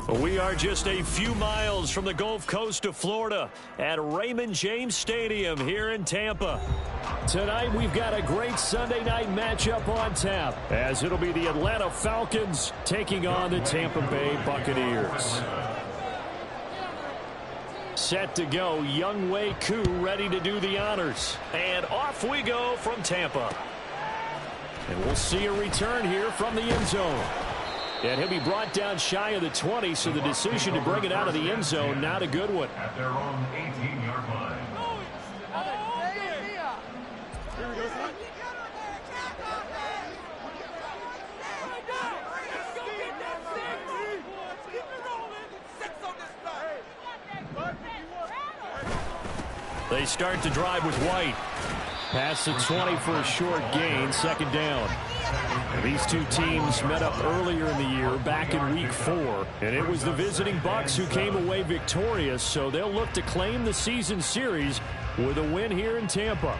We are just a few miles from the Gulf Coast of Florida at Raymond James Stadium here in Tampa. Tonight we've got a great Sunday night matchup on tap, as it'll be the Atlanta Falcons taking on the Tampa Bay Buccaneers. Set to go, Younghoe Koo ready to do the honors. And off we go from Tampa. And we'll see a return here from the end zone. And he'll be brought down shy of the 20, so the decision to bring it out of the end zone, not a good one. At their own 18-yard line. They start to drive with White. Past the 20 for a short gain, second down. These two teams met up earlier in the year, back in Week 4, and it was the visiting Bucs who came away victorious, so they'll look to claim the season series with a win here in Tampa.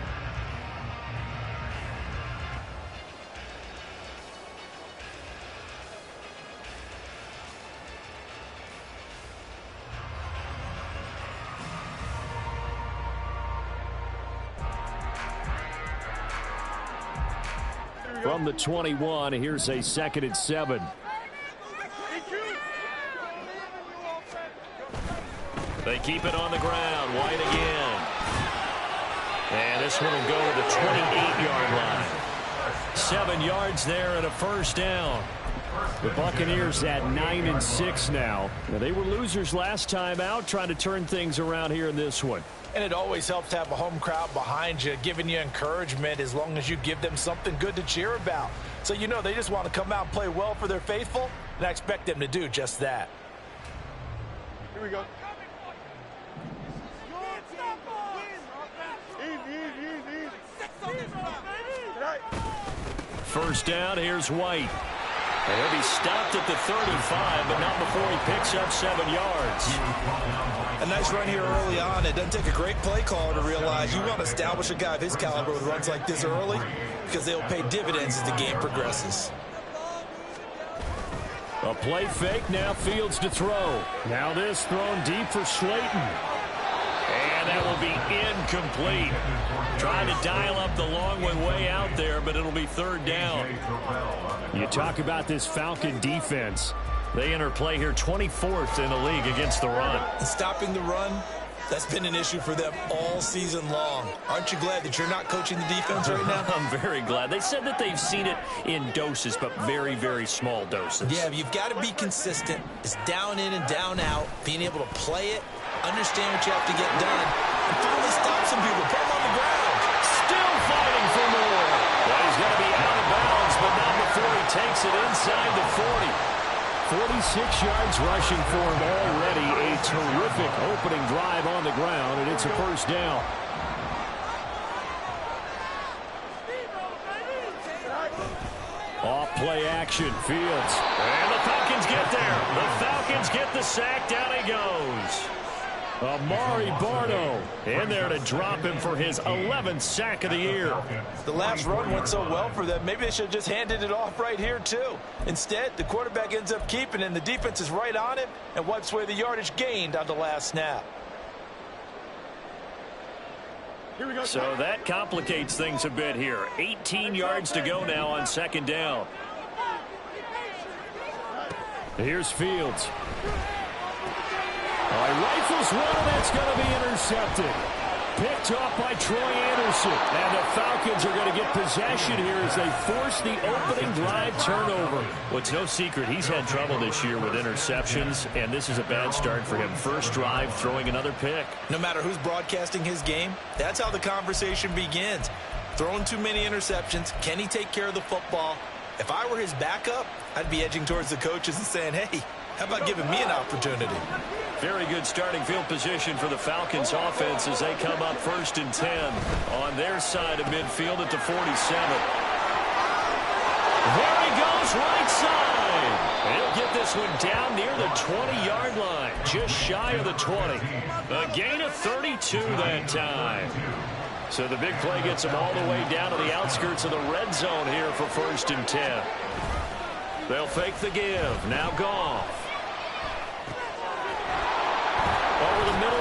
From the 21, here's a 2nd and 7. They keep it on the ground. White again. And this one will go to the 28-yard line. 7 yards there and a first down. The Buccaneers at 9-6 now. They were losers last time out, trying to turn things around here in this one. And it always helps to have a home crowd behind you, giving you encouragement as long as you give them something good to cheer about. So you know they just want to come out and play well for their faithful, and I expect them to do just that. Here we go. First down, here's White. And he'll be stopped at the 35, but not before he picks up 7 yards. A nice run here early on. It doesn't take a great play caller to realize you want to establish a guy of his caliber with runs like this early, because they'll pay dividends as the game progresses. A play fake, now Fields to throw. Now this thrown deep for Slayton. And that will be incomplete. Trying to dial up the long one way out there, but it'll be third down. You talk about this Falcon defense. They enter play here 24th in the league against the run. Stopping the run, that's been an issue for them all season long. Aren't you glad that you're not coaching the defense right now? I'm very glad. They said that they've seen it in doses, but very, very small doses. Yeah, you've got to be consistent. It's down in and down out, being able to play it, understand what you have to get done, and finally stop some people, put them on the ground. Still fighting for more. Well, he's going to be out of bounds, but not before he takes it inside the 40. 46 yards rushing for him already. A terrific opening drive on the ground, and it's a first down. Off play action, Fields. And the Falcons get there. The Falcons get the sack. Down he goes. Amari Barno in there to drop him for his 11th sack of the year. The last run went so well for them, maybe they should have just handed it off right here too. Instead, the quarterback ends up keeping it, and the defense is right on it and wipes away the yardage gained on the last snap. Here we go. So that complicates things a bit here. 18 yards to go now on second down. Here's Fields. Rifles one, that's going to be intercepted. Picked off by Troy Anderson. And the Falcons are going to get possession here as they force the opening drive turnover. Well, it's no secret he's had trouble this year with interceptions, and this is a bad start for him. First drive, throwing another pick. No matter who's broadcasting his game, that's how the conversation begins. Throwing too many interceptions, can he take care of the football? If I were his backup, I'd be edging towards the coaches and saying, hey, how about giving me an opportunity? Very good starting field position for the Falcons offense as they come up 1st and 10 on their side of midfield at the 47. There he goes, right side. He'll get this one down near the 20-yard line, just shy of the 20. A gain of 32 that time. So the big play gets him all the way down to the outskirts of the red zone here for 1st and 10. They'll fake the give. Now Goff.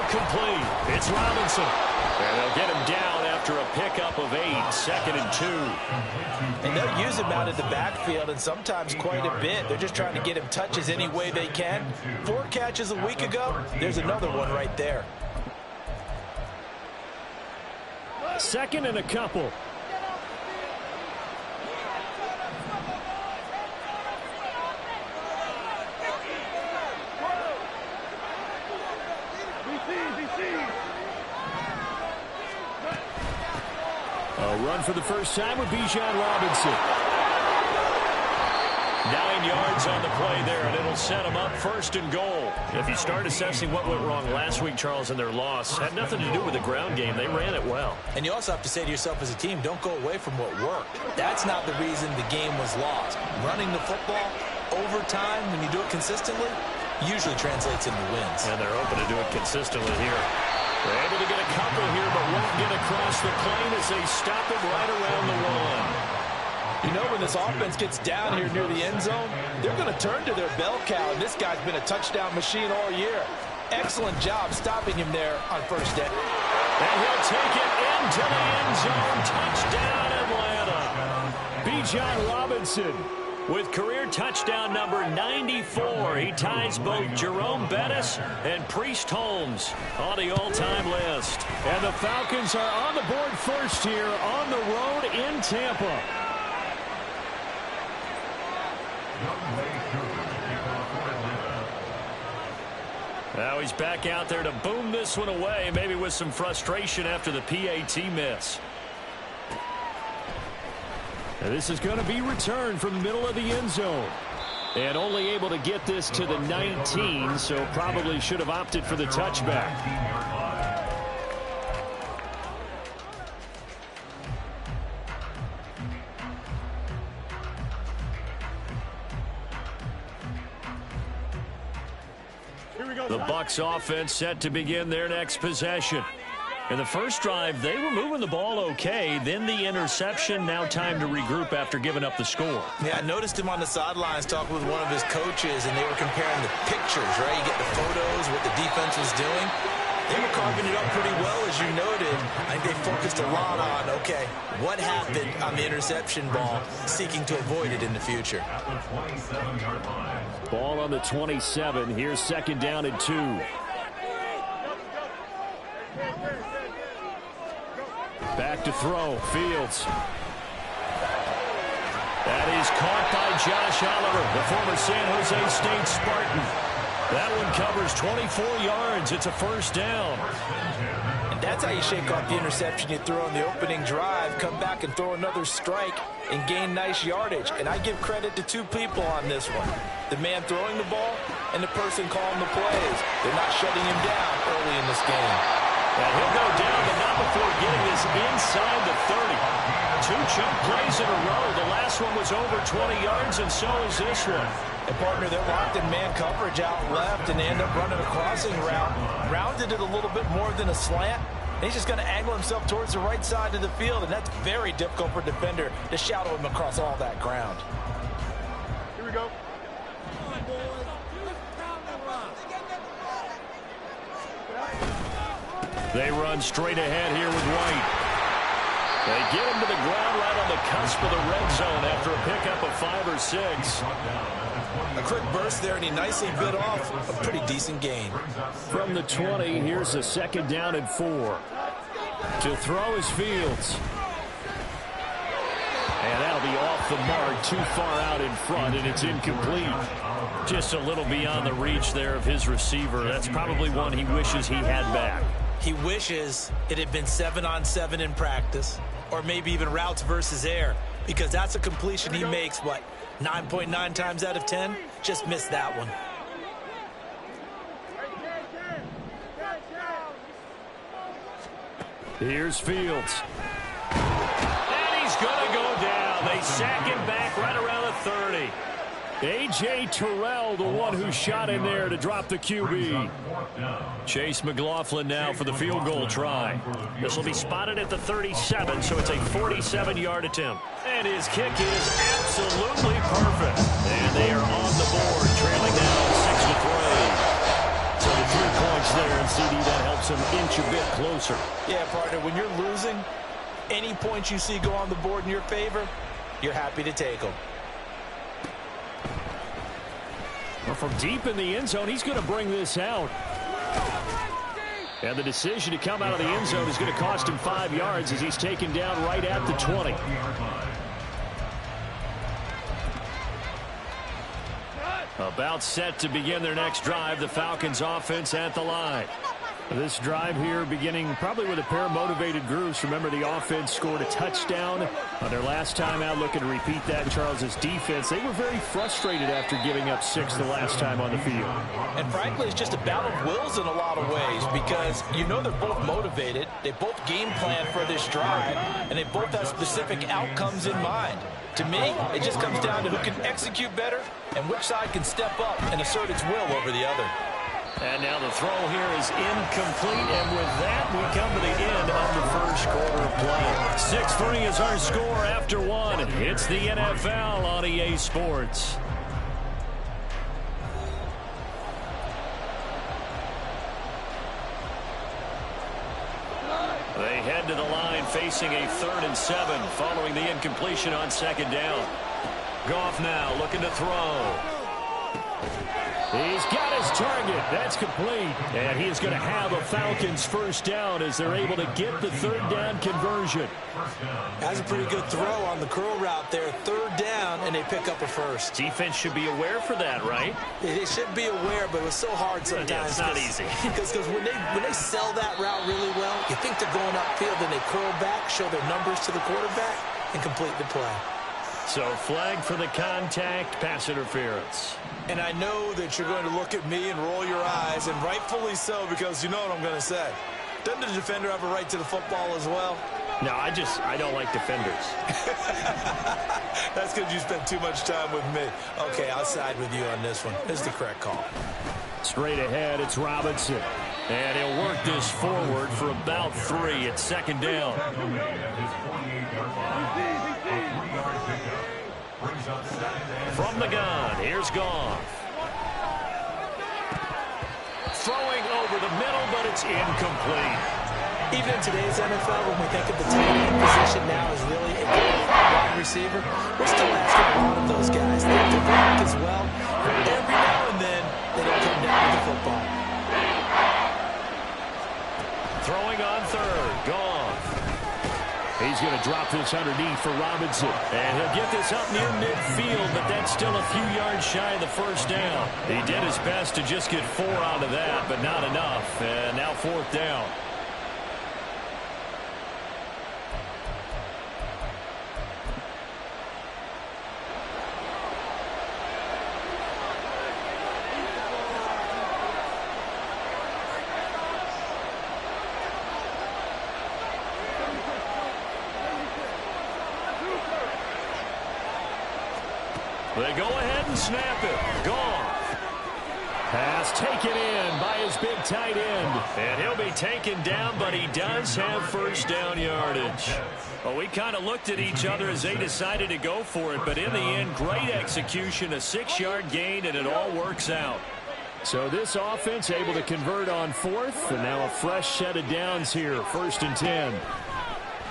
complete. It's Robinson. And they'll get him down after a pickup of 8, 2nd and 2. And they'll use him out of the backfield, and sometimes quite a bit. They're just trying to get him touches any way they can. 4 catches a week ago. There's another one right there. 2nd and a couple. A run for the first time with Bijan Robinson. 9 yards on the play there, and it'll set them up 1st and goal. If you start assessing what went wrong last week, Charles, in their loss, had nothing to do with the ground game. They ran it well. And you also have to say to yourself as a team, don't go away from what worked. That's not the reason the game was lost. Running the football over time, when you do it consistently, usually translates into wins. And they're open to do it consistently here. They're able to get a couple here, but won't get across the plane as they stop it right around the 1. You know, when this offense gets down here near the end zone, they're going to turn to their bell cow, and this guy's been a touchdown machine all year. Excellent job stopping him there on first down. And he'll take it into the end zone. Touchdown, Atlanta. Bijan Robinson with career touchdown number 94. He ties both Jerome Bettis and Priest Holmes on the all-time list. And the Falcons are on the board first here on the road in Tampa. Now he's back out there to boom this one away, maybe with some frustration after the PAT miss. And this is going to be returned from the middle of the end zone. And only able to get this to the 19, so probably should have opted for the touchback. The Bucs offense set to begin their next possession. In the first drive, they were moving the ball okay. Then the interception. Now time to regroup after giving up the score. Yeah, I noticed him on the sidelines talking with one of his coaches, and they were comparing the pictures, right? You get the photos, what the defense was doing. They were carving it up pretty well, as you noted. I think they focused a lot on, okay, what happened on the interception ball, seeking to avoid it in the future. Ball on the 27. Here's 2nd down and 2. Back to throw. Fields. That is caught by Josh Oliver, the former San Jose State Spartan. That one covers 24 yards. It's a 1st down. And that's how you shake off the interception you throw on the opening drive, come back and throw another strike and gain nice yardage. And I give credit to 2 people on this one. The man throwing the ball and the person calling the plays. They're not shutting him down early in this game. And he'll go down, but not before getting this inside the 30. 2 chunk plays in a row. The last one was over 20 yards, and so is this one. And, partner, they're locked in man coverage out left, and they end up running a crossing route. Rounded it a little bit more than a slant. And he's just going to angle himself towards the right side of the field, and that's very difficult for a defender to shadow him across all that ground. Here we go. They run straight ahead here with White. They get him to the ground right on the cusp of the red zone after a pickup of 5 or 6. A quick burst there, and he nicely bit off a pretty decent gain. From the 20, here's a 2nd down and 4. To throw is Fields. And that'll be off the mark, too far out in front, and it's incomplete. Just a little beyond the reach there of his receiver. That's probably one he wishes he had back. He wishes it had been 7-on-7 in practice, or maybe even routes versus air, because that's a completion he makes, what, 9.9 times out of 10? Just missed that one. Here's Fields. And he's going to go down. They sack him back right around the 30. A.J. TRL, the one who shot in there to drop the QB. Chase McLaughlin now for the field goal try. This will be spotted at the 37, so it's a 47-yard attempt. And his kick is absolutely perfect. And they are on the board, trailing now 6-3. So the 3 points there, and CD, that helps helps them inch a bit closer. Yeah, partner, when you're losing, any points you see go on the board in your favor, you're happy to take them. Well, from deep in the end zone, he's going to bring this out. And the decision to come out of the end zone is going to cost him 5 yards as he's taken down right at the 20. About set to begin their next drive, the Falcons offense at the line. This drive here beginning probably with a pair of motivated groups. Remember, the offense scored a touchdown on their last time out, looking to repeat that in Charles's defense. They were very frustrated after giving up 6 the last time on the field. And frankly, it's just a battle of wills in a lot of ways because you know they're both motivated. They both game plan for this drive, and they both have specific outcomes in mind. To me, it just comes down to who can execute better and which side can step up and assert its will over the other. And now the throw here is incomplete, and with that, we come to the end of the first quarter of play. 6-3 is our score after one. It's the NFL on EA Sports. They head to the line facing a 3rd and 7 following the incompletion on 2nd down. Goff now looking to throw. He's got his target. That's complete. And he is going to have a Falcons first down as they're able to get the 3rd down conversion. That's a pretty good throw on the curl route there. 3rd down, and they pick up a first. Defense should be aware for that, right? They should be aware, but it was so hard sometimes. Yeah, it's not easy. Because when they sell that route really well, you think they're going upfield, then they curl back, show their numbers to the quarterback, and complete the play. So flag for the contact, pass interference. And I know that you're going to look at me and roll your eyes, and rightfully so, because you know what I'm going to say. Doesn't the defender have a right to the football as well? No, I don't like defenders. That's because you spent too much time with me. Okay, I'll side with you on this one. This is the correct call. Straight ahead, it's Robinson. And he'll work this forward for about 3 at 2nd down. From the gun, here's Goff. Throwing over the middle, but it's incomplete. Even in today's NFL, when we think of the tight end position now as really a wide receiver, we're still asking a lot of those guys. They have to block as well. Every now and then, they don't come down with the football. Throwing on 3rd, Goff. He's going to drop this underneath for Robinson. And he'll get this up near midfield, but that's still a few yards shy of the first down. He did his best to just get 4 out of that, but not enough. And now 4th down. They go ahead and snap it. Goff. Pass taken in by his big tight end. And he'll be taken down, but he does have first down yardage. Well, we kind of looked at each other as they decided to go for it, but in the end, great execution, a 6-yard gain, and it all works out. So this offense able to convert on 4th, and now a fresh set of downs here, 1st and 10.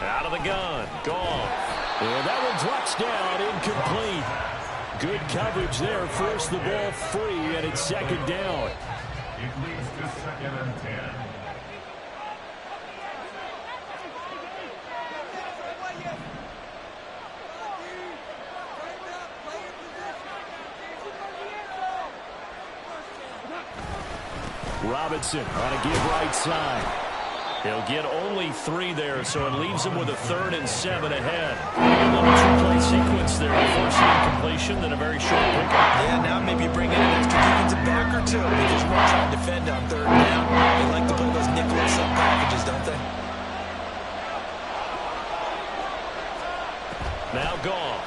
Out of the gun, Goff. And that one drops down, incomplete. Good coverage there, forced the ball free, and it's 2nd down. It leads to 2nd and 10. Robinson on a give right side. He'll get only 3 there, so it leaves him with a 3rd and 7 ahead. A little 2-play sequence there, forcing incompletion, then a very short pickup. Yeah, now maybe bring in an extra defensive back or 2 because you want to try and defend on 3rd down. They like to play those nickel and sub packages, don't they? Now Goff.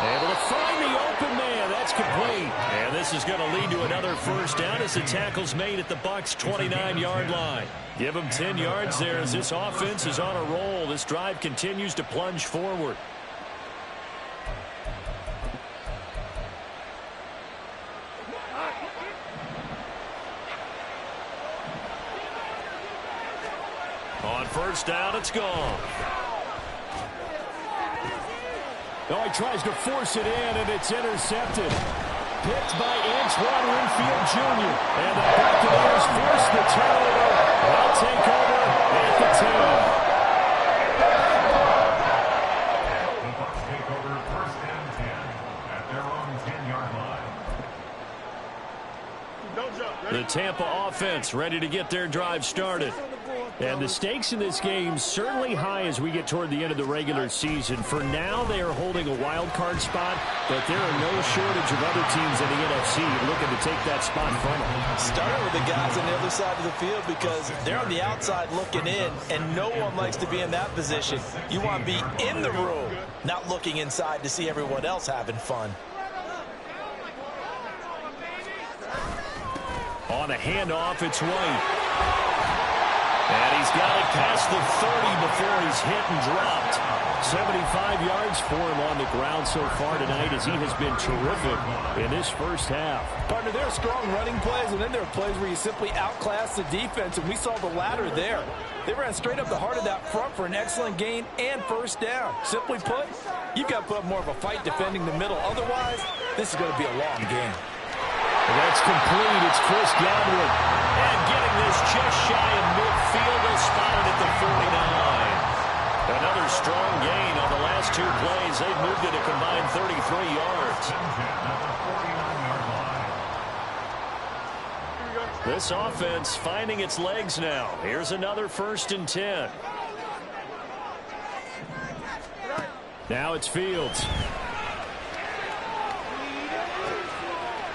Able to find the open man. That's complete. And this is going to lead to another first down as the tackle's made at the Bucs' 29-yard line. Give them 10 yards there as this offense is on a roll. This drive continues to plunge forward. first down, it's gone. Oh, he tries to force it in, and it's intercepted. Picked by Antoine Winfield Jr. And the Buccaneers force the turnover. They'll take over at the 10. The Bucs take over first and 10 at their own 10-yard line. Don't jump. Ready? The Tampa offense ready to get their drive started. And the stakes in this game certainly high as we get toward the end of the regular season. For now, they are holding a wild card spot, but there are no shortage of other teams in the NFC looking to take that spot from them. Starting with the guys on the other side of the field because they're on the outside looking in, and no one likes to be in that position. You want to be in the room, not looking inside to see everyone else having fun. On a handoff, it's White. And he's got it past the 30 before he's hit and dropped. 75 yards for him on the ground so far tonight as he has been terrific in this first half. Partner, there are strong running plays, and then there are plays where you simply outclass the defense, and we saw the latter there. They ran straight up the heart of that front for an excellent gain and first down. Simply put, you've got to put up more of a fight defending the middle. Otherwise, this is going to be a long game. That's complete. It's Chris Godwin. And getting this just shy of midfield. They'll spot it at the 49. Another strong gain on the last two plays. They've moved it a combined 33 yards. This offense finding its legs now. Here's another first and 10. Now it's Fields.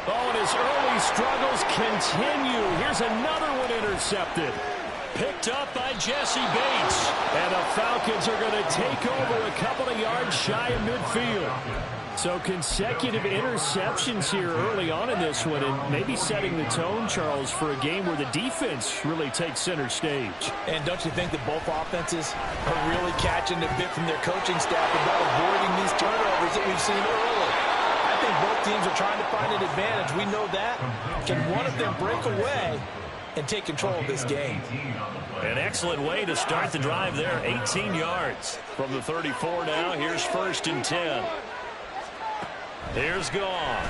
Oh, and his early struggles continue. Here's another one intercepted. Picked up by Jesse Bates. And the Falcons are going to take over a couple of yards shy of midfield. So consecutive interceptions here early on in this one, and maybe setting the tone, Charles, for a game where the defense really takes center stage. And don't you think that both offenses are really catching a bit from their coaching staff about avoiding these turnovers that we've seen early? I think both teams are trying to find an advantage. We know that. Can one of them break away and take control of this game? An excellent way to start the drive there. 18 yards from the 34 now. Here's first and 10. Here's gone.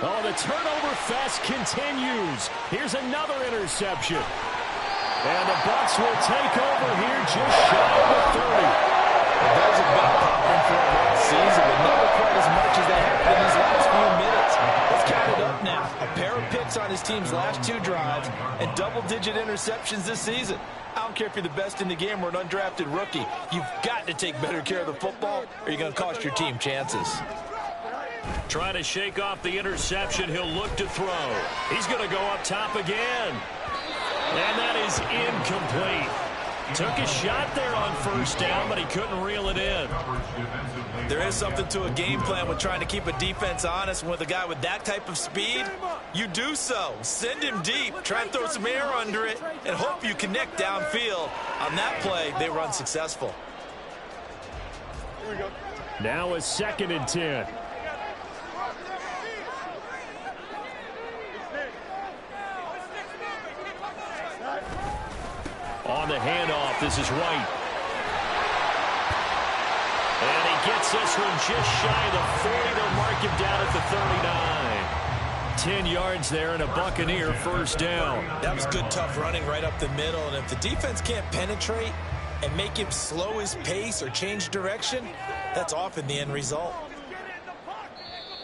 Oh, the turnover fest continues. Here's another interception. And the Bucs will take over here just shy of the 30. Those have been popping for a last season, but never quite as much as they have in these last few minutes. Let's count it up now. A pair of picks on his team's last two drives and double-digit interceptions this season. I don't care if you're the best in the game or an undrafted rookie. You've got to take better care of the football or you're going to cost your team chances. Trying to shake off the interception. He'll look to throw. He's going to go up top again. And that is incomplete. Took a shot there on first down, but he couldn't reel it in. There is something to a game plan with trying to keep a defense honest. With a guy with that type of speed, you do so. Send him deep, try and throw some air under it, and hope you connect downfield. On that play, they were unsuccessful. Here we go. Now a second and 10. On the handoff, this is White. And he gets this one just shy of the 40. They'll mark him down at the 39. 10 yards there and a Buccaneer first down. That was good, tough running right up the middle. And if the defense can't penetrate and make him slow his pace or change direction, that's often the end result.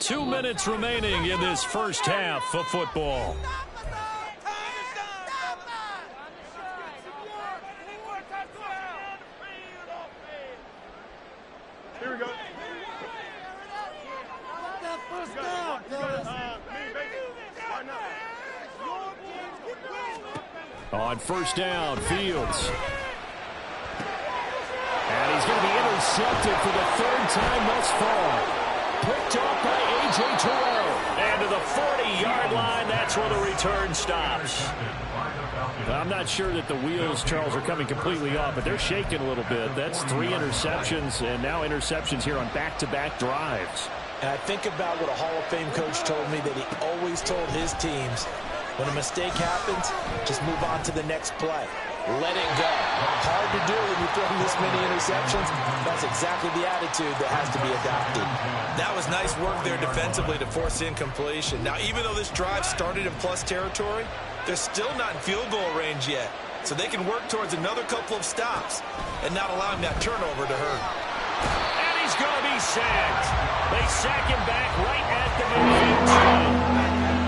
2 minutes remaining in this first half of football. Here we go. On first down, Fields. And he's going to be intercepted for the third time thus far. Picked off by A.J. TRL. And to the 40-yard line, that's where the return stops. I'm not sure that the wheels, Charles, are coming completely off, but they're shaking a little bit. That's 3 interceptions, and now interceptions here on back-to-back drives. And I think about what a Hall of Fame coach told me, that he always told his teams, When a mistake happens, just move on to the next play. Let it go. Hard to do when you throw this many interceptions. That's exactly the attitude that has to be adopted. That was nice work there defensively to force incompletion. Now, even though this drive started in plus territory, they're still not in field goal range yet. So they can work towards another couple of stops and not allowing that turnover to hurt. And he's going to be sacked. They sack him back right at the midfield line.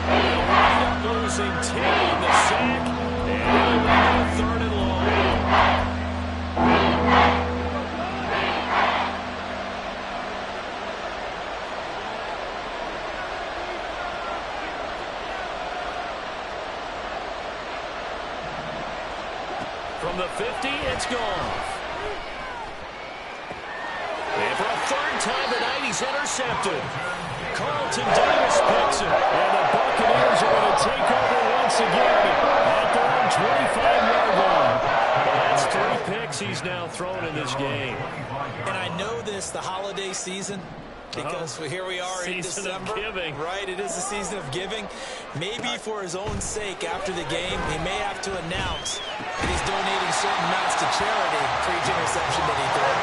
They'll wind up losing 10 on the sack. And they'll run 3rd and long. From the 50, it's gone. And for a 3rd time tonight, he's intercepted. Carlton Davis picks him. And the Buccaneers are going to take over once again at their own 25-yard line. That's 3 picks he's now thrown in this game. And I know this, the holiday season, because here we are in December. Season of giving. Right, it is the season of giving. Maybe for his own sake after the game, he may have to announce that he's donating certain amounts to charity for each interception that he threw.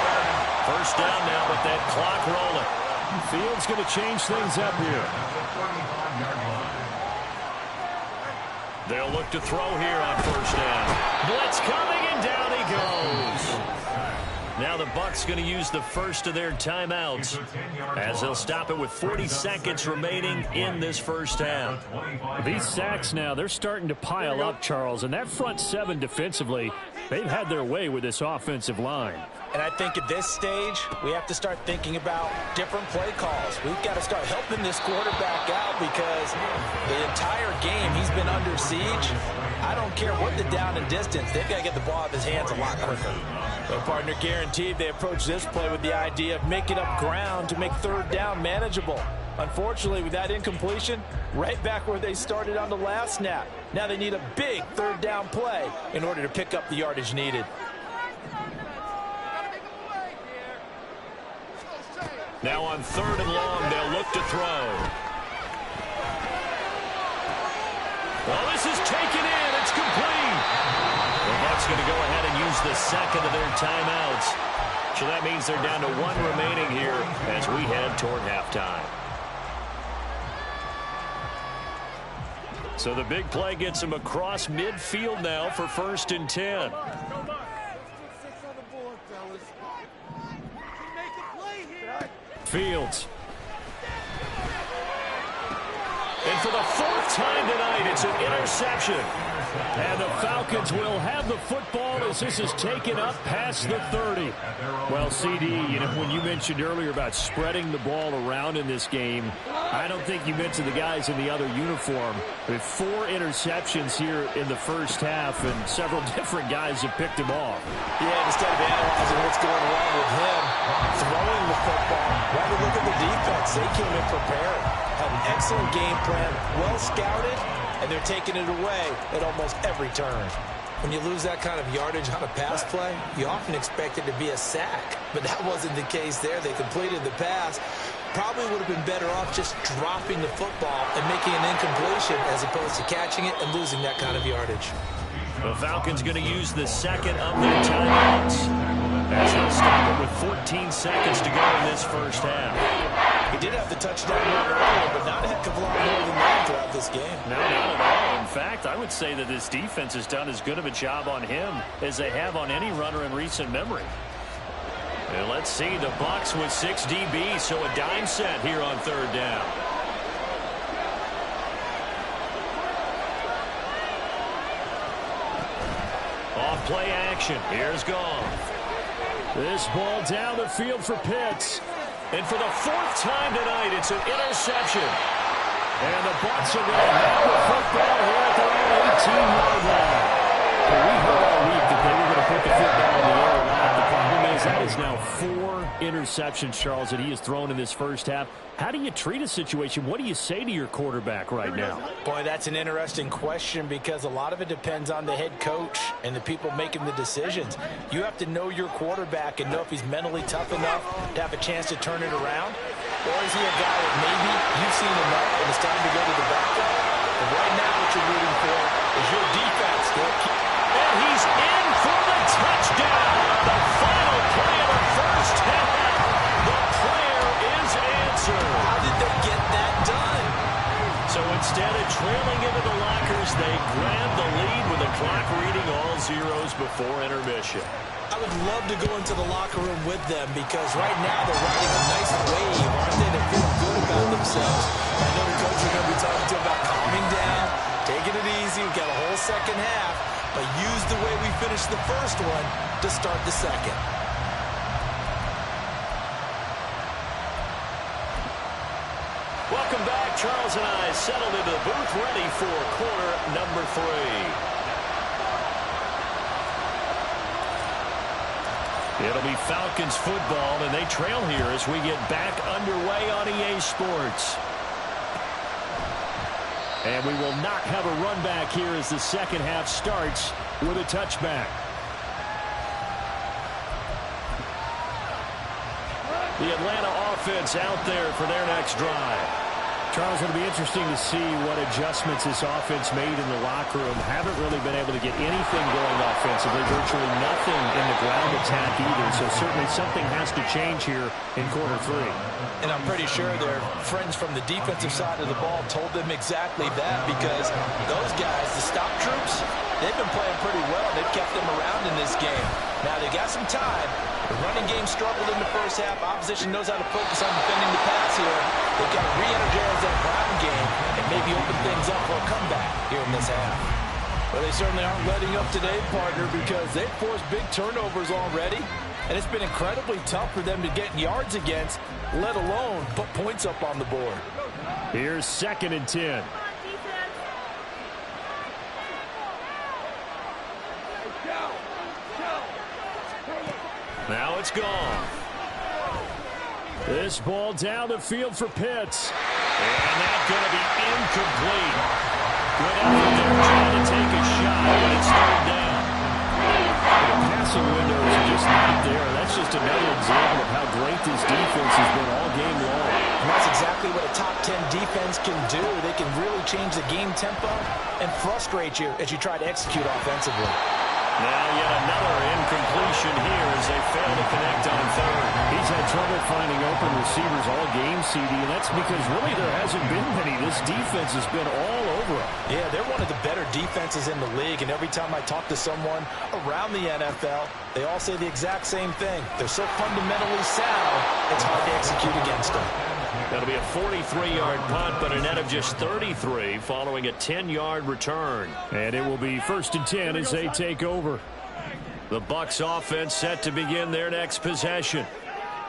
1st down now, but that clock rolling. Fields going to change things up here. They'll look to throw here on 1st down. Blitz coming, and down he goes. Now the Bucs going to use the first of their timeouts as they'll stop it with 40 seconds remaining in this 1st half. These sacks now, they're starting to pile up, Charles, and that front 7 defensively, they've had their way with this offensive line. And I think at this stage, we have to start thinking about different play calls. We've got to start helping this quarterback out because the entire game he's been under siege. I don't care what the down and distance, they've got to get the ball out of his hands a lot quicker. Their partner guaranteed they approach this play with the idea of making up ground to make 3rd down manageable. Unfortunately, with that incompletion, right back where they started on the last snap. Now they need a big 3rd down play in order to pick up the yardage needed. Now on 3rd and long, they'll look to throw. Well, this is taken in. It's complete. The Bucs going to go ahead and use the 2nd of their timeouts. So that means they're down to 1 remaining here as we head toward halftime. So the big play gets them across midfield now for 1st and 10. Fields. And for the 4th time tonight, it's an interception. And the Falcons will have the football as this is taken up past the 30. Well, CD, you know, when you mentioned earlier about spreading the ball around in this game, I don't think you mentioned the guys in the other uniform. With 4 interceptions here in the 1st half, and several different guys have picked him off. Yeah, instead of analyzing what's going wrong with him, throwing the football, rather look at the defense. They came in prepared, had an excellent game plan, well scouted, and they're taking it away at almost every turn. When you lose that kind of yardage on a pass play, you often expect it to be a sack. But that wasn't the case there. They completed the pass. Probably would have been better off just dropping the football and making an incompletion as opposed to catching it and losing that kind of yardage. The Falcons going to use the 2nd of their timeouts as they'll stop it with 14 seconds to go in this 1st half. He did have the touchdown run earlier, but not a heck of a lot more than that throughout this game. No, not at all. In fact, I would say that this defense has done as good of a job on him as they have on any runner in recent memory. And let's see, the Bucs with 6 DBs, so a dime set here on 3rd down. Off play action. Here's Goff. This ball down the field for Pitts. And for the 4th time tonight, it's an interception. And the Bucs are going to have the football here at their own 18-yard line. But we heard all week that they were going to put the football in the air a lot. The problem is that is now 4 interceptions, Charles, that he has thrown in this 1st half. How do you treat a situation? What do you say to your quarterback right now? Boy, that's an interesting question because a lot of it depends on the head coach and the people making the decisions. You have to know your quarterback and know if he's mentally tough enough to have a chance to turn it around. Or is he a guy that maybe you've seen enough and it's time to go to the backup? But right now what you're rooting for is your defense. And he's in for the touchdown. The final play of the first half. The prayer is answered. How did they get that done? So instead of trailing into the lockers, they grab the lead with the clock reading all zeros before intermission. I would love to go into the locker room with them because right now they're riding a nice wave, aren't they? They're feeling good about themselves. I know the coach is going to be talking to them about calming down, taking it easy. We've got a whole second half, but use the way we finished the first one to start the second. Welcome back. Charles and I settled into the booth ready for quarter number 3. It'll be Falcons football, and they trail here as we get back underway on EA Sports. And we will not have a run back here as the second half starts with a touchback. The Atlanta offense out there for their next drive. Charles, it'll be interesting to see what adjustments this offense made in the locker room. Haven't really been able to get anything going offensively. Virtually nothing in the ground attack either. So certainly something has to change here in quarter 3. And I'm pretty sure their friends from the defensive side of the ball told them exactly that because those guys, the stop troops, they've been playing pretty well. They've kept them around in this game. Now, they got some time. The running game struggled in the first half. Opposition knows how to focus on defending the pass here. They've got to re-energize that ground game and maybe open things up for a comeback here in this half. Well, they certainly aren't letting up today, partner, because they've forced big turnovers already. And it's been incredibly tough for them to get yards against, let alone put points up on the board. Here's 2nd and 10. Now it's gone. This ball down the field for Pitts. And that's going to be incomplete. Good effort there trying to take a shot, but it's third down. The passing window is just not there. That's just another example of how great this defense has been all game long. And that's exactly what a top 10 defense can do. They can really change the game tempo and frustrate you as you try to execute offensively. Now yet another incompletion here as they fail to connect on third. He's had trouble finding open receivers all game, CD, and that's because really there hasn't been many. This defense has been all over him. Yeah, they're one of the better defenses in the league, and every time I talk to someone around the NFL, they all say the exact same thing. They're so fundamentally sound, it's hard to execute against them. That'll be a 43-yard punt, but a net of just 33 following a 10-yard return. And it will be 1st and 10 as they take over. The Bucs offense set to begin their next possession.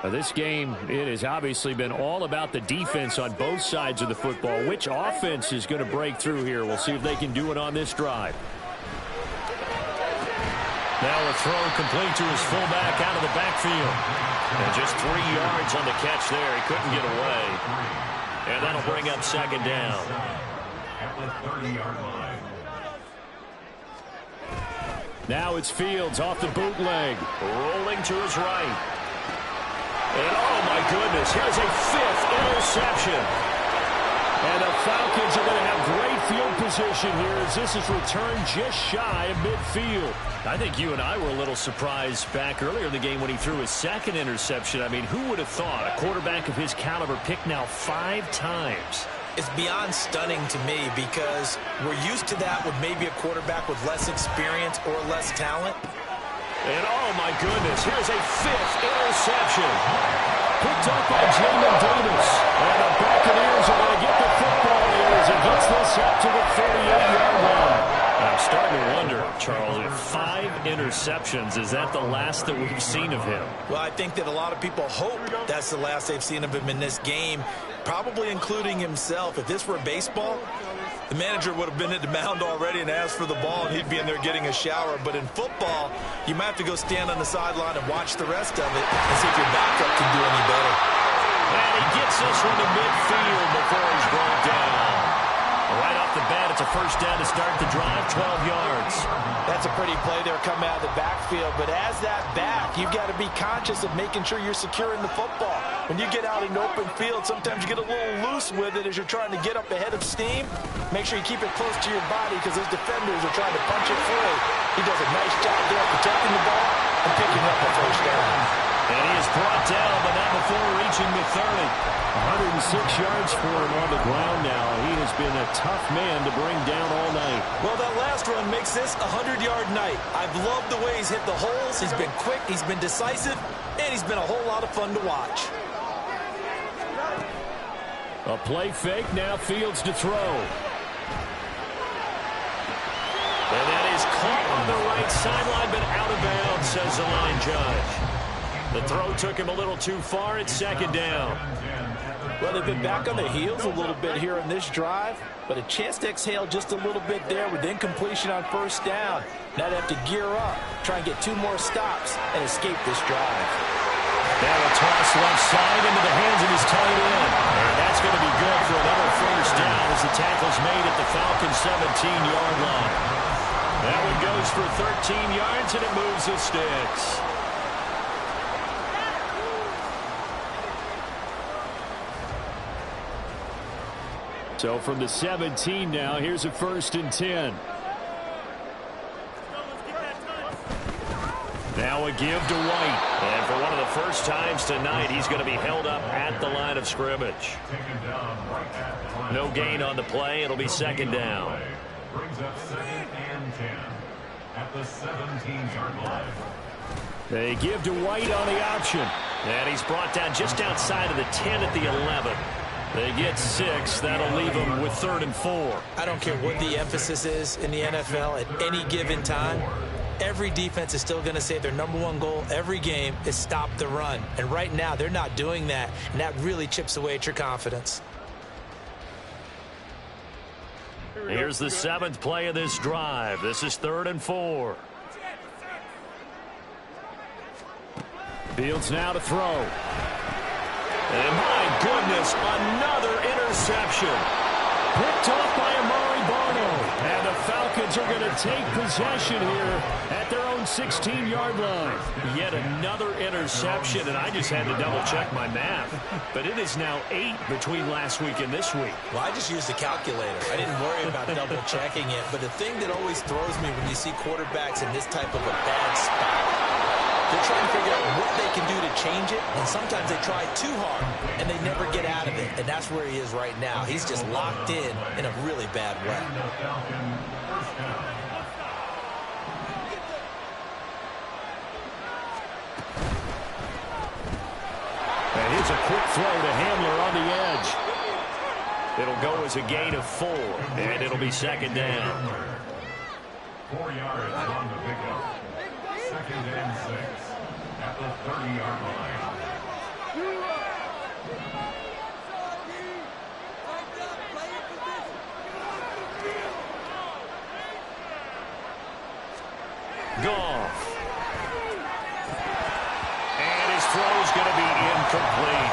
Now this game, it has obviously been all about the defense on both sides of the football. Which offense is going to break through here? We'll see if they can do it on this drive. Now a throw complete to his fullback out of the backfield. And just 3 yards on the catch there. He couldn't get away. And that'll bring up 2nd down. At the 30-yard line. Now it's Fields off the bootleg. Rolling to his right. And oh my goodness, here's a 5th interception. And the Falcons are going to have great field position here as this is returned just shy of midfield. I think you and I were a little surprised back earlier in the game when he threw his 2nd interception. I mean, who would have thought a quarterback of his caliber picked now 5 times? It's beyond stunning to me because we're used to that with maybe a quarterback with less experience or less talent. And oh my goodness, here's a 5th interception. Picked up by Jamin Davis. And the Buccaneers are going to get the football here as he gets this up to the 38-yard line. I'm starting to wonder, Charles, if 5 interceptions, is that the last that we've seen of him? Well, I think that a lot of people hope that's the last they've seen of him in this game, probably including himself. If this were baseball, the manager would have been at the mound already and asked for the ball, and he'd be in there getting a shower. But in football, you might have to go stand on the sideline and watch the rest of it and see if your backup can do any better. And he gets this one to midfield before he's brought down. Right off the bat, That's a first down to start the drive, 12 yards. That's a pretty play there coming out of the backfield. But as that back, you've got to be conscious of making sure you're securing the football. When you get out in open field, sometimes you get a little loose with it as you're trying to get up ahead of steam. Make sure you keep it close to your body because those defenders are trying to punch it free. He does a nice job there protecting the ball and picking up a first down. And he is brought down, but not before reaching the 30. 106 yards for him on the ground now. He has been a tough man to bring down all night. Well, that last run makes this a 100-yard night. I've loved the way he's hit the holes. He's been quick, he's been decisive, and he's been a whole lot of fun to watch. A play fake, now Fields to throw. And that is caught on the right sideline, but out of bounds, says the line judge. The throw took him a little too far. It's second down. Well, they've been back on their heels a little bit here on this drive, but a chance to exhale just a little bit there with incompletion on first down. Now they have to gear up, try and get 2 more stops, and escape this drive. Now a toss left side into the hands of his tight end. And that's going to be good for another first down as the tackle's made at the Falcons' 17-yard line. That one goes for 13 yards, and it moves the sticks. So from the 17 now, here's a 1st and 10. Now a give to White. And for one of the first times tonight, he's going to be held up at the line of scrimmage. No gain on the play. It'll be second down. Brings up 2nd and 10 at the 17-yard line. They give to White on the option. And he's brought down just outside of the 10 at the 11. They get 6. That'll leave them with 3rd and 4. I don't care what the emphasis is in the NFL at any given time. Every defense is still going to say their #1 goal every game is stop the run. And right now, they're not doing that, and that really chips away at your confidence. Here's the 7th play of this drive. This is 3rd and 4. Fields now to throw. And my goodness, another interception. Picked off by Amari Barno. And the Falcons are going to take possession here at their own 16-yard line. Yet another interception, and I just had to double-check my math. But it is now 8 between last week and this week. Well, I just used a calculator. I didn't worry about double-checking it. But the thing that always throws me when you see quarterbacks in this type of a bad spot, they're trying to figure out what they can do to change it, and sometimes they try too hard, and they never get out of it, and that's where he is right now. He's just locked in a really bad way. And here's a quick throw to Hamler on the edge. It'll go as a gain of 4, and it'll be second down. 4 yards on the pickup. 2nd and 6 at the 30-yard line. Goff. And his throw's going to be incomplete.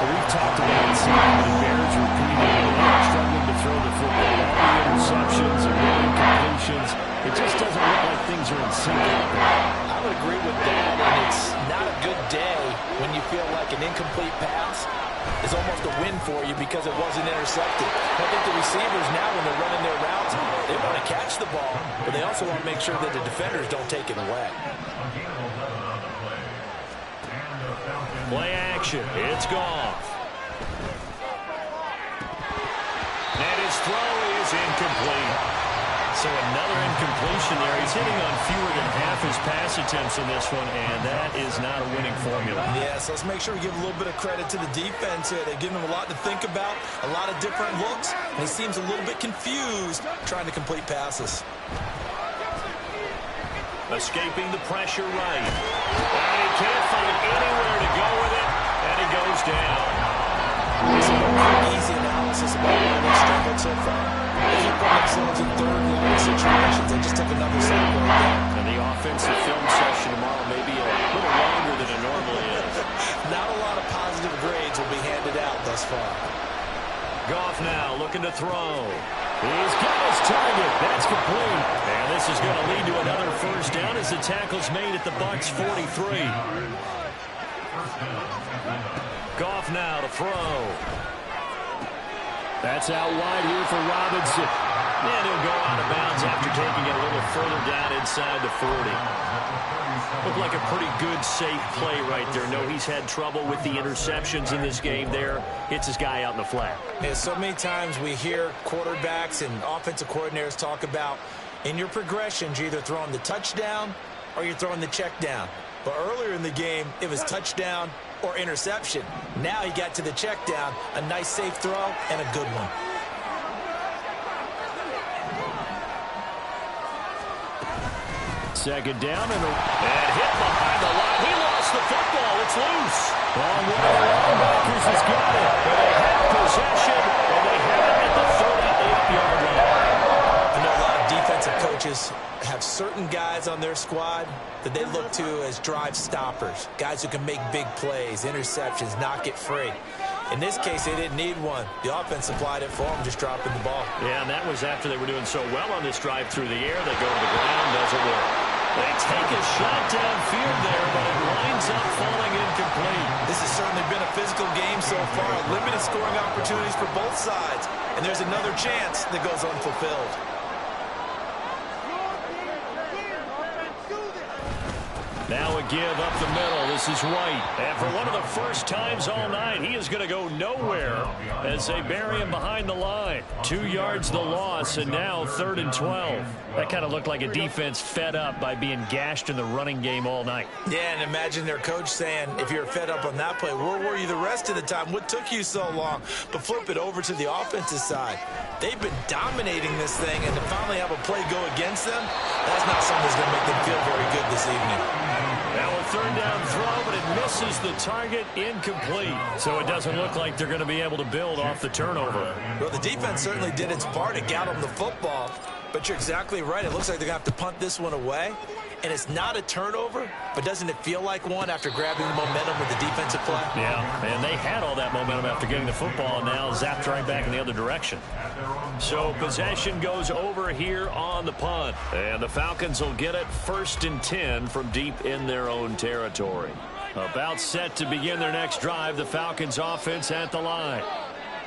We've talked about it some of the Bears repeatedly struggling to throw the football. All the interceptions and the incompletions. It just doesn't look like things are in sync out there. I would agree with that, and it's not a good day when you feel like an incomplete pass is almost a win for you because it wasn't intercepted. I think the receivers now, when they're running their routes, they want to catch the ball, but they also want to make sure that the defenders don't take it away. Play action. It's Goff. And his throw is incomplete. So another incompletion there. He's hitting on fewer than half his pass attempts in this one, and that is not a winning formula. Yes, let's make sure we give a little bit of credit to the defense here. They're giving him a lot to think about, a lot of different looks, and he seems a little bit confused trying to complete passes. Escaping the pressure right. And he can't find anywhere to go with it, and he goes down. Some easy analysis about why they struggled so far. They keep putting themselves in third and long situations. They just took another sack right there. And the offensive film session tomorrow may be a little longer than it normally is. Not a lot of positive grades will be handed out thus far. Goff now looking to throw. He's got his target. That's complete. And this is going to lead to another first down as the tackle's made at the Bucs 43. Goff now to throw. That's out wide here for Robinson. And he'll go out of bounds after taking it a little further down inside the 40. Looked like a pretty good, safe play right there. No, he's had trouble with the interceptions in this game there. Hits his guy out in the flat. Yeah, so many times we hear quarterbacks and offensive coordinators talk about in your progressions, you're either throwing the touchdown or you're throwing the check down. But earlier in the game, it was touchdown or interception. Now he got to the check down, a nice safe throw, and a good one. Second down and hit behind the line. He lost the football. It's loose. Long way to the linebackers has got it. But they have possession, and they have it at the 38-yard line. I know a lot of defensive coaches have certain guys on their squad that they look to as drive stoppers, guys who can make big plays, interceptions, knock it free. In this case, they didn't need one. The offense supplied it for them, just dropping the ball. Yeah, and that was after they were doing so well on this drive through the air. They go to the ground, doesn't work. They take a shot downfield there, but it winds up falling incomplete. This has certainly been a physical game so far. Limited scoring opportunities for both sides. And there's another chance that goes unfulfilled. Now a give up the middle. This is White. And for one of the first times all night, he is going to go nowhere as they bury him behind the line. 2 yards the loss, and now 3rd and 12. That kind of looked like a defense fed up by being gashed in the running game all night. Yeah, and imagine their coach saying, if you're fed up on that play, where were you the rest of the time? What took you so long? But flip it over to the offensive side. They've been dominating this thing, and to finally have a play go against them, that's not something that's going to make them feel very good this evening. Now a 3rd down throw, but it misses the target, incomplete. So it doesn't look like they're going to be able to build off the turnover. Well, the defense certainly did its part. It got them the football. But you're exactly right. It looks like they're going to have to punt this one away. And it's not a turnover, but doesn't it feel like one after grabbing the momentum with the defensive play? Yeah, and they had all that momentum after getting the football, and now zapped right back in the other direction. So possession goes over here on the punt. And the Falcons will get it 1st and 10 from deep in their own territory. About set to begin their next drive, the Falcons offense at the line.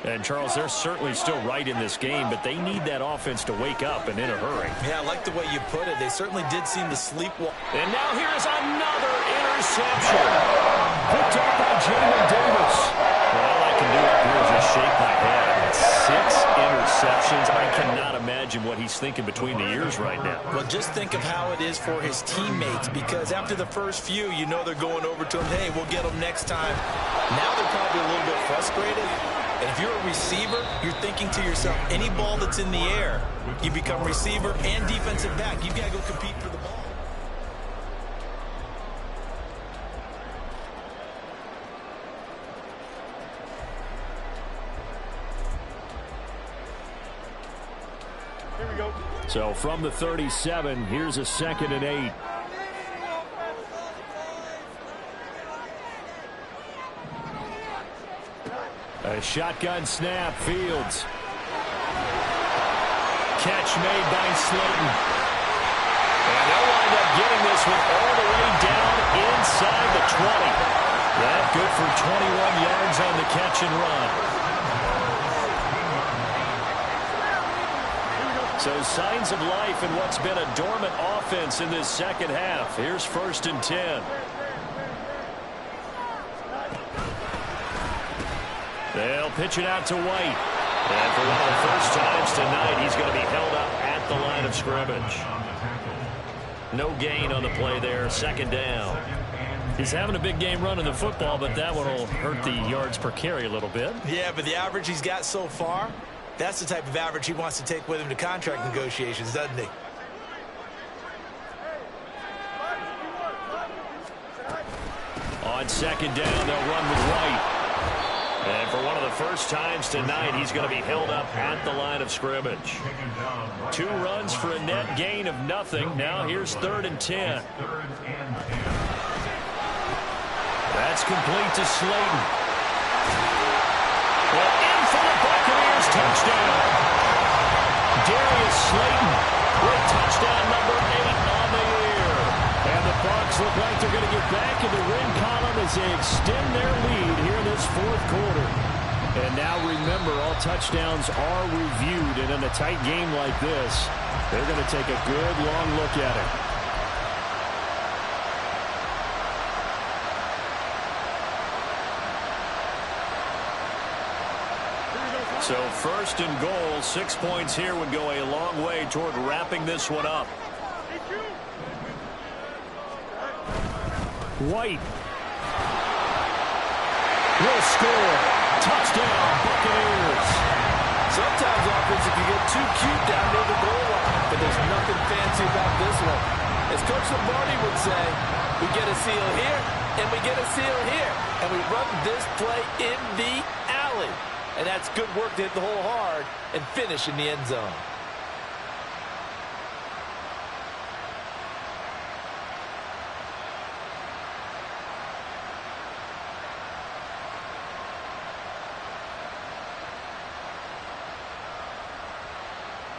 And, Charles, they're certainly still right in this game, but they need that offense to wake up and in a hurry. Yeah, I like the way you put it. They certainly did seem to sleepwalk. And now here's another interception. Picked up by Jamin Davis. Well, all I can do up here is just shake my head. 6 interceptions. I cannot imagine what he's thinking between the ears right now. Well, just think of how it is for his teammates, because after the first few, you know they're going over to him, hey, we'll get them next time. Now they're probably a little bit frustrated. And if you're a receiver, you're thinking to yourself, any ball that's in the air, you become receiver and defensive back. You've got to go compete for the ball. Here we go. So from the 37, here's a 2nd and 8. A shotgun snap, Fields. Catch made by Slayton. And they'll wind up getting this one all the way down inside the 20. That good for 21 yards on the catch and run. So signs of life in what's been a dormant offense in this second half. Here's 1st and 10. They'll pitch it out to White. And for one of the first times tonight, he's going to be held up at the line of scrimmage. No gain on the play there. 2nd down. He's having a big game running the football, but that one will hurt the yards per carry a little bit. Yeah, but the average he's got so far, that's the type of average he wants to take with him to contract negotiations, doesn't he? On 2nd down, they'll run with White. And for one of the first times tonight, he's going to be held up at the line of scrimmage. 2 runs for a net gain of nothing. Now here's 3rd and 10. That's complete to Slayton. Well, in for the Buccaneers touchdown. Slayton with touchdown number 8 on the year. And the Bucs look like they're going to get back in the win column as they extend their lead here in this fourth quarter. And now remember, all touchdowns are reviewed, and in a tight game like this, they're going to take a good long look at it. So first and goal, 6 points here would go a long way toward wrapping this one up. White will score. Touchdown, Buccaneers. Sometimes offense, you get too cute down near the goal line, but there's nothing fancy about this one. As Coach Lombardi would say, we get a seal here, and we get a seal here, and we run this play in the alley. And that's good work to hit the hole hard and finish in the end zone.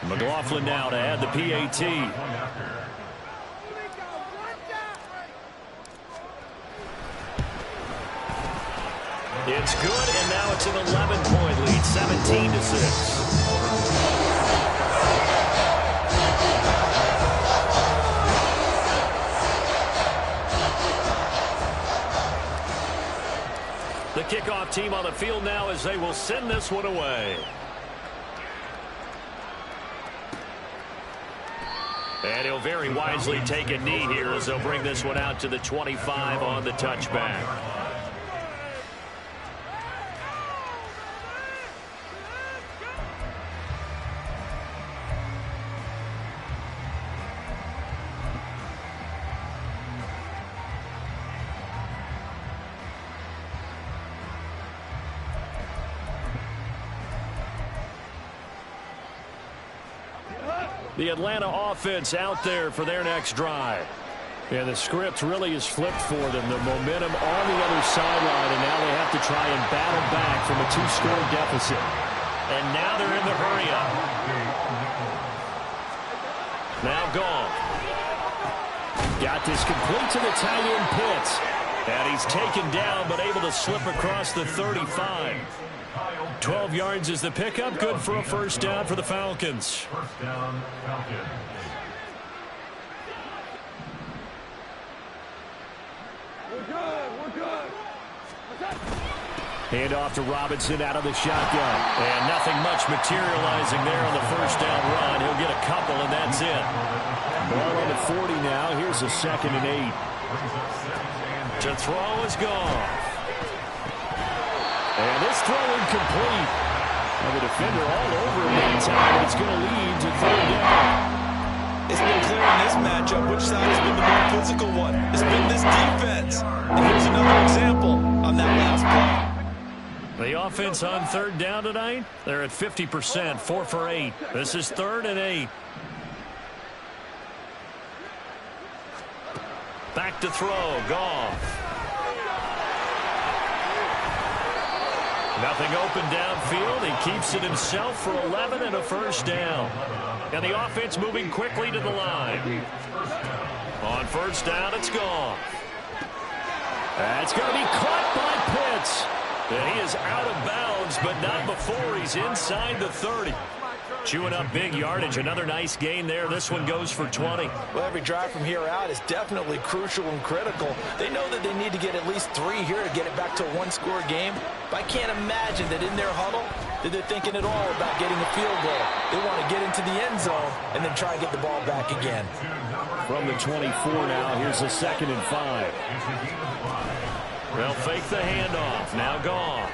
McLaughlin now to add the PAT. It's good, and now it's an 11-point lead, 17-6. The kickoff team on the field now as they will send this one away. And he'll very wisely take a knee here as they'll bring this one out to the 25 on the touchback. The Atlanta offense out there for their next drive. And the script really is flipped for them. The momentum on the other sideline, and now they have to try and battle back from a 2-score deficit. And now they're in the hurry-up. Now Goff. Got this complete to the tight end Pitts. And he's taken down, but able to slip across the 35. 12 yards is the pickup. Good for a first down for the Falcons. First down, Falcons. We're good. Hand off to Robinson out of the shotgun. And nothing much materializing there on the first down run. He'll get a couple, and that's it. Ball on the 40 now. Here's a 2nd and 8. To throw is gone. And this throw incomplete. And the defender all over him that time. It's going to lead to 3rd down. It's been clear in this matchup which side has been the more physical one. It's been this defense. And here's another example on that last play. The offense on 3rd down tonight, they're at 50%, 4 for 8. This is 3rd and 8. Back to throw, Goff. Nothing open downfield. He keeps it himself for 11 and a first down. And the offense moving quickly to the line. On first down, it's gone. That's going to be caught by Pitts. And he is out of bounds, but not before he's inside the 30. Chewing up big yardage. Another nice gain there. This one goes for 20. Well, every drive from here out is definitely crucial and critical. They know that they need to get at least 3 here to get it back to a 1-score game. But I can't imagine that in their huddle that they're thinking at all about getting a field goal. They want to get into the end zone and then try and get the ball back again. From the 24 now, here's a 2nd and 5. They'll fake the handoff. Now Goff.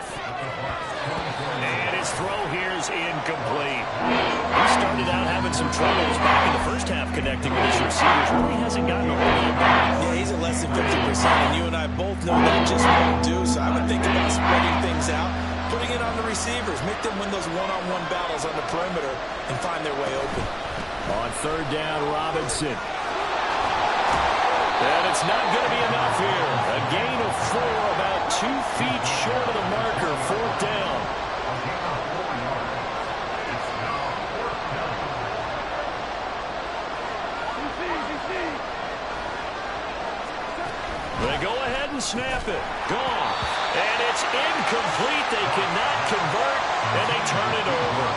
And his throw here is incomplete. He started out having some troubles back in the first half connecting with his receivers. Really hasn't gotten a whole lot back. Yeah, he's at less than 50%, and you and I both know that just won't do. So I would think about spreading things out, putting it on the receivers, make them win those one-on-one battles on the perimeter, and find their way open. On 3rd down, Robinson. And it's not going to be enough here. A gain of 4, about 2 feet short of the marker. 4th down. snap it. Gone. And it's incomplete. They cannot convert, and they turn it over.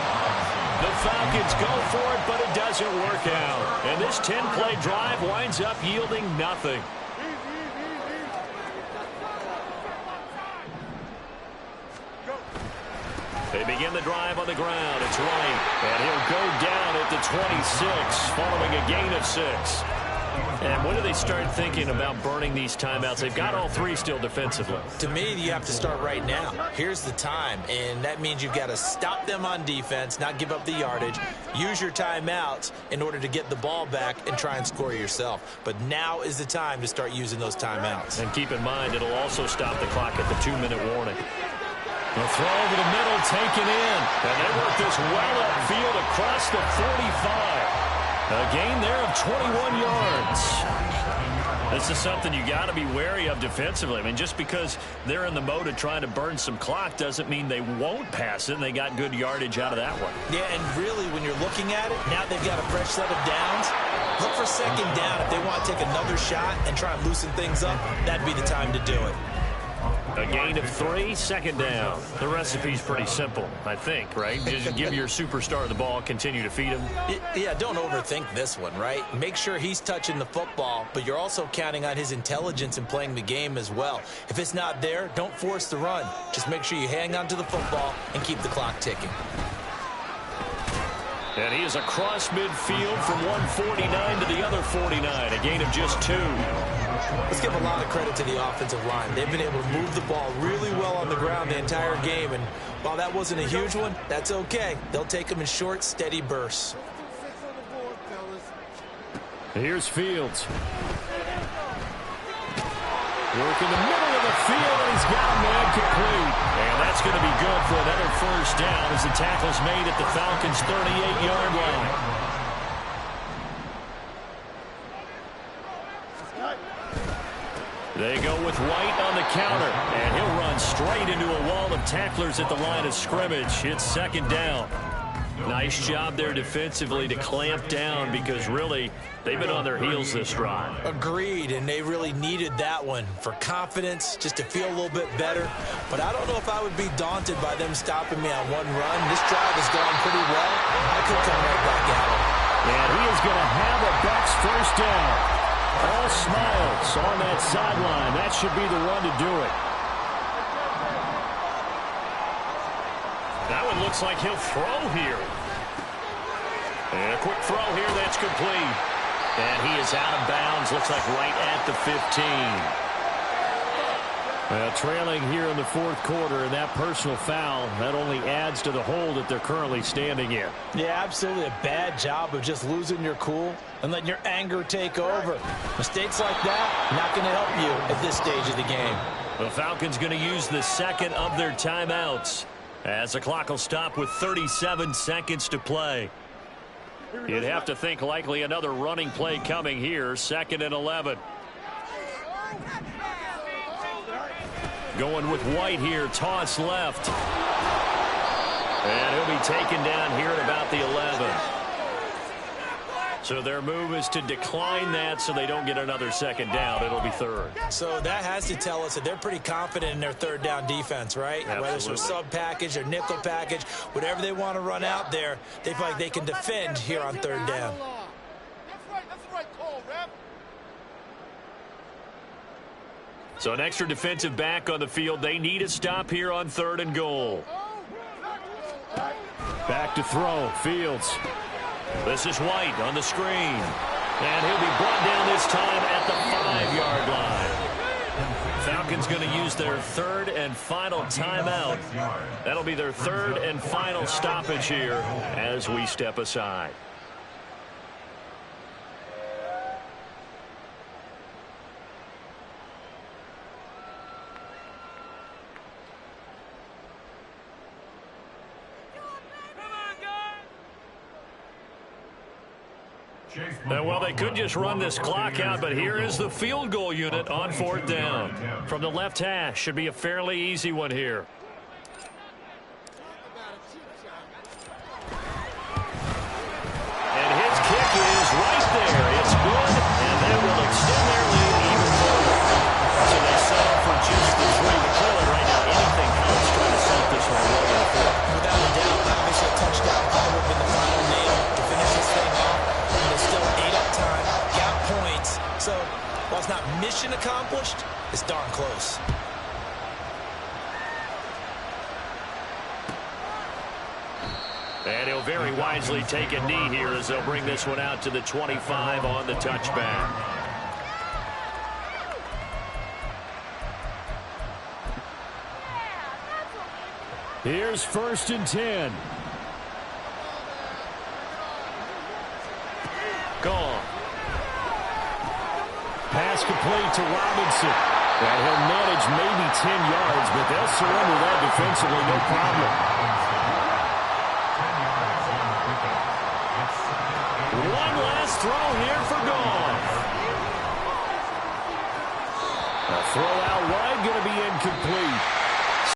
The Falcons go for it, but it doesn't work out. And this 10-play drive winds up yielding nothing. They begin the drive on the ground. It's White, and he'll go down at the 26 following a gain of 6. And when do they start thinking about burning these timeouts? They've got all 3 still defensively. To me, you have to start right now. Here's the time, and that means you've got to stop them on defense, not give up the yardage, use your timeouts in order to get the ball back and try and score yourself. But now is the time to start using those timeouts. And keep in mind, it'll also stop the clock at the 2-minute warning. The throw over the middle, taken in. And they work this well upfield across the 45. A gain there of 21 yards. This is something you got to be wary of defensively. I mean, just because they're in the mode of trying to burn some clock doesn't mean they won't pass it, and they got good yardage out of that one. Yeah, and really, when you're looking at it, now they've got a fresh set of downs. Look for second down. If they want to take another shot and try and loosen things up, that'd be the time to do it. A gain of 3, second down. The recipe's pretty simple, I think, right? Just give your superstar the ball, continue to feed him. Yeah, don't overthink this one, right? Make sure he's touching the football, but you're also counting on his intelligence in playing the game as well. If it's not there, don't force the run. Just make sure you hang on to the football and keep the clock ticking. And he is across midfield from 149 to the other 49, a gain of just 2. Let's give a lot of credit to the offensive line. They've been able to move the ball really well on the ground the entire game, and while that wasn't a huge one, that's okay. They'll take them in short, steady bursts. Here's Fields. Working the middle of the field, and he's got a man complete. And that's going to be good for another first down as the tackle's made at the Falcons' 38-yard line. They go with White on the counter, and he'll run straight into a wall of tacklers at the line of scrimmage. It's second down. Nice job there defensively to clamp down because really they've been on their heels this drive. Agreed, and they really needed that one for confidence, just to feel a little bit better. But I don't know if I would be daunted by them stopping me on one run. This drive has gone pretty well. I could come right back at him. And he is going to have a Bucs first down. All smiles on that sideline. That should be the one to do it. That one looks like he'll throw here. And a quick throw here, that's complete. And he is out of bounds, looks like right at the 15. Well, trailing here in the fourth quarter, and that personal foul, that only adds to the hole that they're currently standing in. Yeah, absolutely a bad job of just losing your cool and letting your anger take over. Mistakes like that, not going to help you at this stage of the game. The Falcons going to use the second of their timeouts as the clock will stop with 37 seconds to play. You'd have to think likely another running play coming here, 2nd and 11. Going with White here, toss left. And he'll be taken down here at about the 11. So their move is to decline that so they don't get another second down. It'll be third. So that has to tell us that they're pretty confident in their third down defense, right? Absolutely. Whether it's a sub package or nickel package, whatever they want to run out there, they feel like they can defend here on third down. That's the right call, ref. So an extra defensive back on the field. They need a stop here on 3rd and goal. Back to throw. Fields. This is White on the screen. And he'll be brought down this time at the 5-yard line. Falcons going to use their 3rd and final timeout. That'll be their 3rd and final stoppage here as we step aside. Well, they could just run this clock out, but here is the field goal unit on 4th down. From the left hash, should be a fairly easy one here. And his kick is right there. It's good, and that will extend their lead even further. So they settle for mission accomplished is darn close. And he'll very wisely take a knee here as they'll bring this one out to the 25 on the touchback. Here's 1st and 10. Gone. Pass complete to Robinson. And he'll manage maybe 10 yards, but they'll surrender that defensively, no problem. One last throw here for Goff. A throw out wide, going to be incomplete.